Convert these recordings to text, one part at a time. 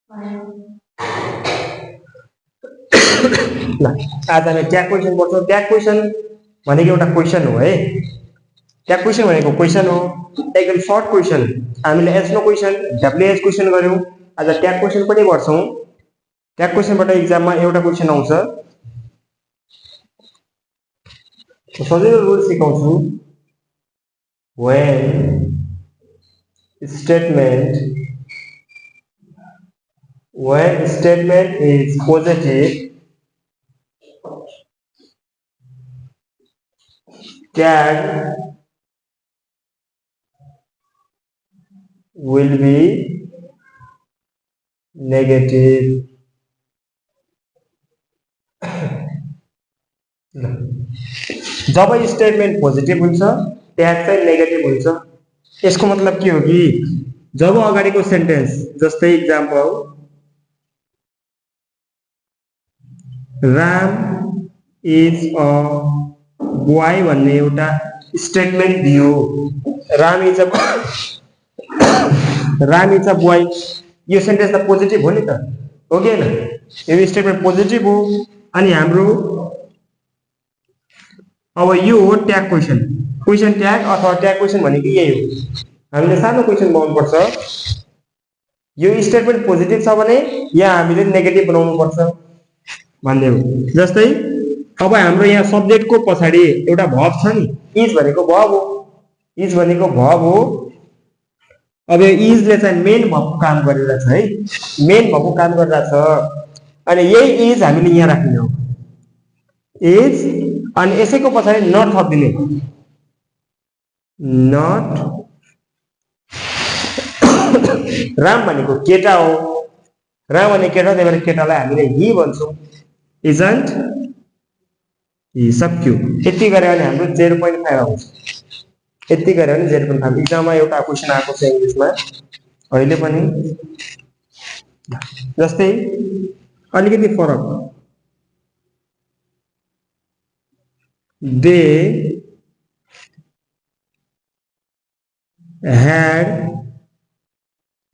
ल आज हामी ट्याग क्वेसन पढ्छौँ। ट्याग क्वेसन भनेको एउटा क्वेसन हो है। ट्याग क्वेसन भनेको क्वेसन हो, एकदम सर्ट क्वेसन। हामीले एसनो क्वेसन, डब्ल्युएच क्वेसन गर्यौँ, आज ट्याग क्वेसन पनि पढ्छौँ। ट्याग क्वेसनबाट एक्जाममा एउटा क्वेसन आउँछ, सजिलो रुल सिकाउँछु। when statement is positive, tag will be negative. जब स्टेटमेन्ट पोजिटिभ हुन्छ ट्याग चाहिँ नेगेटिभ हुन्छ। यसको मतलब के हो कि जब अगाडिको सेन्टेन्स, जस्तै example Ram is a boy भन्ने एउटा स्टेटमेन्ट दियो, राम इज अ बोय, यो सेन्टेन्स त पोजिटिभ हो नि त, हो कि हैन? यो स्टेटमेन्ट पोजिटिभ हो। अनि हाम्रो अब यो हो ट्याग क्वेसन। क्वेसन ट्याग अथवा ट्याग क्वेसन भनेको यही हो। हामीले सानो क्वेसन बनाउनु पर्छ, यो स्टेटमेन्ट पोजिटिभ छ भने या हामीले नेगेटिभ बनाउनु पर्छ भन्ने हो। जस्तै अब हाम्रो यहाँ सब्जेक्टको पछाडि एउटा भर्ब छ नि, इज भनेको भर्ब हो, इज भनेको भर्ब हो। अब यो इजले चाहिँ मेन भर्बको काम गरिरहेछ है, मेन भर्बको काम गरिरहेछ। अनि यही इज हामीले यहाँ राख्ने हो, इज, अनि यसैको पछाडि नट थपिदिने, नट। राम भनेको केटा हो, राम भनेको केटा, त्यही भएर केटालाई हामीले हि भन्छौँ, इजन्ट हि। सक्यो। यति गऱ्यो भने हाम्रो 0.5 आउँछ, यति गऱ्यो भने 0.5। इक्जाममा एउटा क्वेसन आएको छ इङ्ग्लिसमा अहिले पनि, जस्तै अलिकति फरक, दे had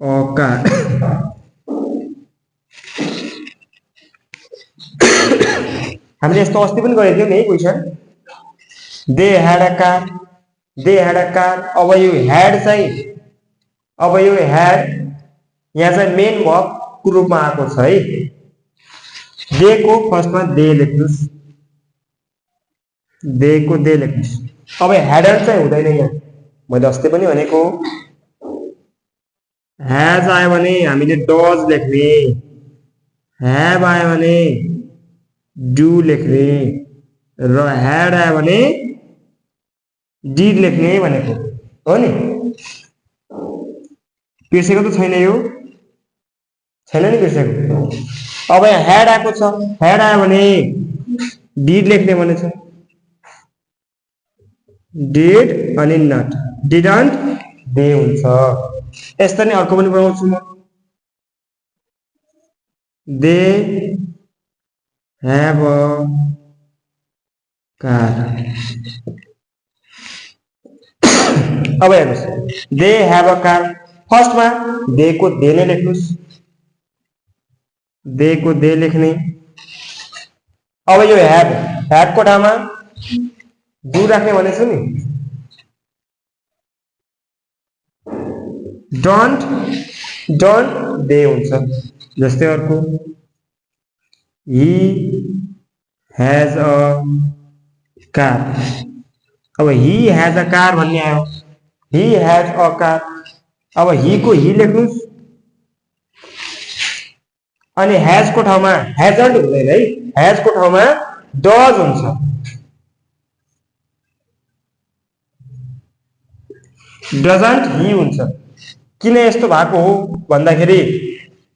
a car। हामीले यस्तो अस्ति पनि गरेको थियौँ नि question, they had a car, they had a car. अब यो ह्याड चाहिँ, अब यो ह्याड यहाँ चाहिँ मेन भर्बको रूपमा आएको छ है। दे को फर्स्टमा दे लेख्नुस्, दे को दे लेख्नुस्। अब ह्याडर चाहिँ हुँदैन यहाँ, मैले अस्ति पनि भनेको। ह्याज आयो भने हामीले डज लेख्ने, ह्याभ आयो भने डु लेख्ने, र ह्याड आयो भने डिड लेख्ने भनेको हो नि। बिर्सेको त छैन, यो छैन नि बिर्सेको। अब यहाँ ह्याड आएको छ, ह्याड आयो भने डिड लेख्ने भनेछ, डिड अनि नट, डिडन्ट दे हुन्छ। यस्तो नै अर्को पनि बनाउँछु म, दे ह्याभ अ कार। अब हेर्नुहोस्, दे ह्याभ अ कार, फर्स्टमा दे को दे नै लेख्नुहोस्, दे को दे लेख्ने। अब यो ह्याभ, ह्याभको ठाउँमा डु राख्ने भनेछु नि, डोन्ट, डोन्ट दे हुन्छ। जस्तै अर्को, ही हैज अ कार। अब ही हैज अ कार भन्ने आयो, ही हैज अ कार। अब ही को ही लेख्नुस्, अनि हैज को ठाउँमा हैजन्ट हुँदैन है, हैज को ठाउँमा डज हुन्छ। डजन्ट ही हुन्छ। किन यस्तो भएको हो भन्दाखेरि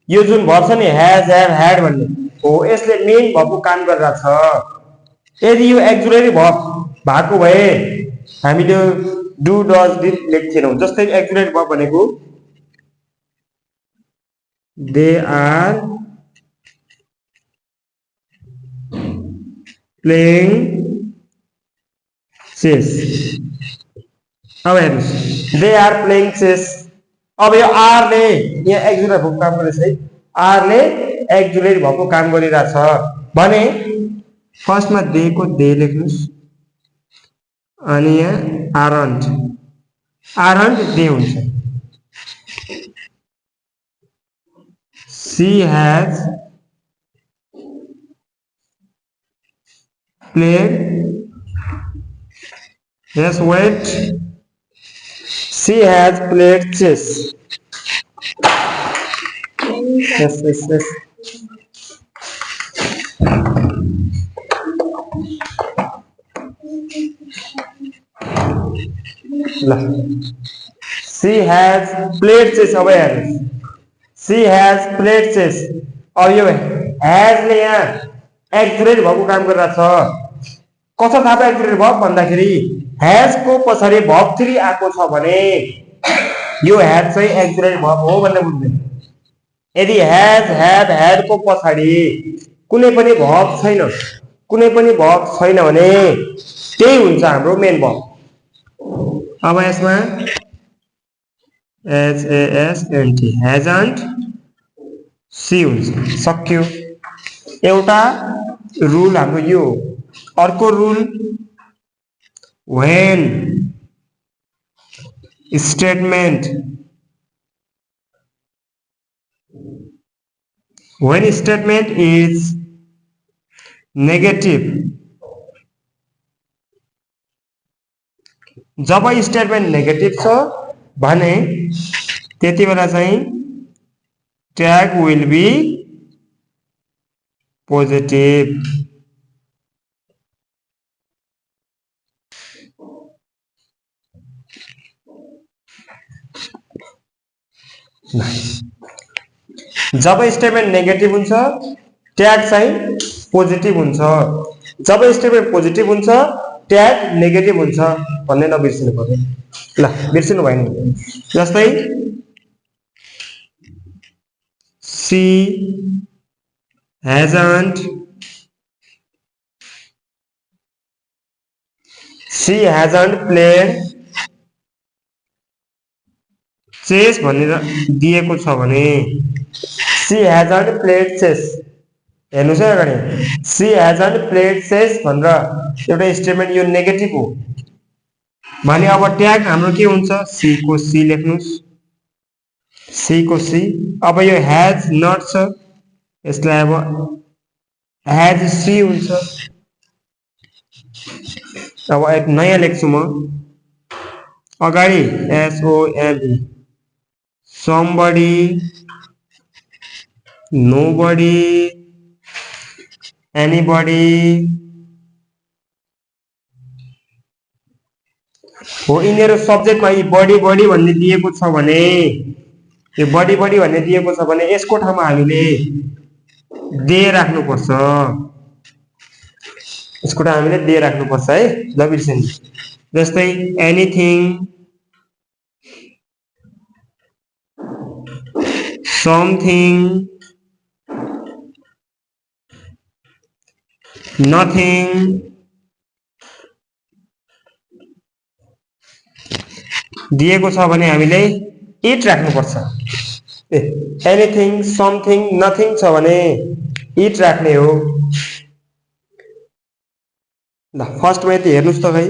यो जुन भर्ब छ नि, हैज, हैभ, ह्याड भन्ने हो, यसले मेन भर्बको काम गरिरहेको छ। यदि यो एक्जुलेरी भर्ब भएको भए हामीले डु डज डिड लेख्थेनौँ। जस्तै एक्जुलेरी भर्ब भनेको दे आर प्लेइङ चेस। अब हेर्नुहोस्, दे आर प्लेइङ चेस। अब यो आरले यहाँ एक्जुलेरी भर्ब काम गरेछ है, आर ले एक्जुलेट भएको काम गरिरहेछ भने फर्स्टमा दे को दे लेख्नुस् अनि यहाँ आरन्ट दे हुन्छ she has played yes wait she has played chess yes she has played chess अब हेर्नुस् she has played chess अब यो has ले यहाँ एक्जुलेट भएको काम गरिरहेछ कसो थाहा पायो एक्जुलेट भयो भन्दाखेरि has को पछाडि verb 3 आएको छ भने यो has चाहिँ एक्जुलेट verb हो भन्ने बुझ्नु यदि has had को पछाडि कुनै पनि verb छैन भने त्यही हुन्छ हाम्रो मेन verb अब यसमा hasn't hasn't सी हुन्छ सक्यो एउटा रुल हाम्रो यो अर्को rule when statement is negative जब स्टेटमेन्ट नेगेटिभ छ भने त्यति बेला चाहिँ ट्याग विल बी पोजिटिभ जब स्टेटमेन्ट नेगेटिभ हुन्छ ट्याग चाहिँ पोजिटिभ हुन्छ जब स्टेटमेन्ट पोजिटिभ हुन्छ ट्याग नेगेटिभ हुन्छ भन्ने नबिर्सिनु पर्यो ल बिर्सिनु भएन जस्तै she hasn't played chess भनेर दिएको छ भने she hasn't played chess हेर्नुस् है अगाडि she hasn't played chess भनेर एउटा स्टेटमेन्ट यो नेगेटिभ हो भने अब ट्याग हाम्रो के हुन्छ सी को सी लेख्नुस् सी को सी अब यो has not छ यसलाई अब has सी हुन्छ अब एक नयाँ लेख्छु म अगाडि SOME somebody nobody anybody हो यिनीहरु सब्जेक्टमा यी बडी भन्ने दिएको छ भने यो बडी भन्ने दिएको छ भने यसको ठाउँमा हामीले दे राख्नु पर्छ यसको ठाउँमा हामीले दे राख्नु पर्छ है ल बिर्सिनु जस्तै एनीथिङ समथिङ नथिङ दिएको छ भने हामीले इट राख्नु पर्छ एनीथिङ समथिङ नथिङ छ भने इट राख्ने हो ल फर्स्टमा यति हेर्नुस् त खै